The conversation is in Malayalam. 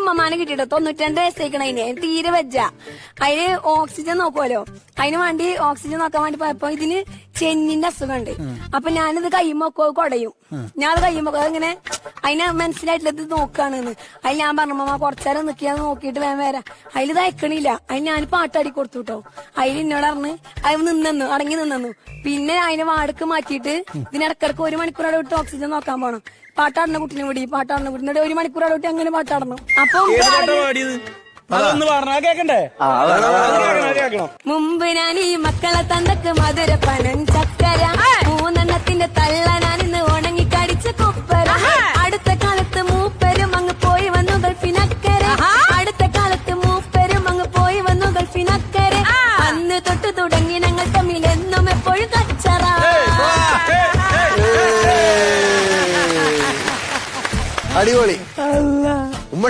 ഉമ്മമാനെ കിട്ടിട്ടോ 92 വയസ്സേക്കണതിന് തീരെ വെച്ച അതിന് ഓക്സിജൻ നോക്കുമല്ലോ അതിന് വേണ്ടി ഓക്സിജൻ നോക്കാൻ വേണ്ടി പോയപ്പോ ഇതിന് ചെന്നിന്റെ അസുഖമുണ്ട് അപ്പൊ ഞാനിത് കയ്യുമ്പോ കുടയും ഞാൻ അത് കയ്യുമ്പോ ഇങ്ങനെ അതിന് മനസ്സിലായിട്ടില്ല ഇത് നോക്കാണെന്ന് അതിൽ ഞാൻ പറഞ്ഞു മാമ കുറച്ചേരം നിൽക്കിയാൽ നോക്കിയിട്ട് വേഗം വരാം അതിൽ ഇത് അയക്കണില്ല അതിന് ഞാൻ പാട്ടാടി കൊടുത്തു കേട്ടോ അതിൽ എന്നോട് പറഞ്ഞ് അത് നിന്നു അടങ്ങി നിന്നു പിന്നെ അതിനെ വാടക്ക് മാറ്റിയിട്ട് ഇതിനിടക്കിടക്ക് 1 മണിക്കൂറോടെ വിട്ട് ഓക്സിജൻ നോക്കാൻ പോണം പാട്ടാടുന്ന കുട്ടിനെ വിടി പാട്ടാടുന്ന കുട്ടിനെ 1 മണിക്കൂറോടെ വിട്ട് അങ്ങനെ പാട്ടാടണം അതൊന്ന് പറഞ്ഞാ കേക്കണ്ടേ മുമ്പ് ഞാൻ ഈ മക്കളെ തന്തക്ക് മധുര പനം ചക്കര 3 തള്ള ഞാനിന്ന് ഉണങ്ങി കടിച്ച കൊപ്പര അടുത്ത കാലത്ത് മൂപ്പരും അങ്ങ് പോയി വന്നു ഗൾഫിനക്കരെ അടുത്ത കാലത്ത് മൂപ്പരും അങ്ങ് പോയി വന്നു ഗൾഫിനക്കരെ അന്ന് തൊട്ട് തുടങ്ങി ഞങ്ങൾ തമ്മിൽ എന്നും എപ്പോഴും കച്ചറ അടിപൊളി ഉമ്മ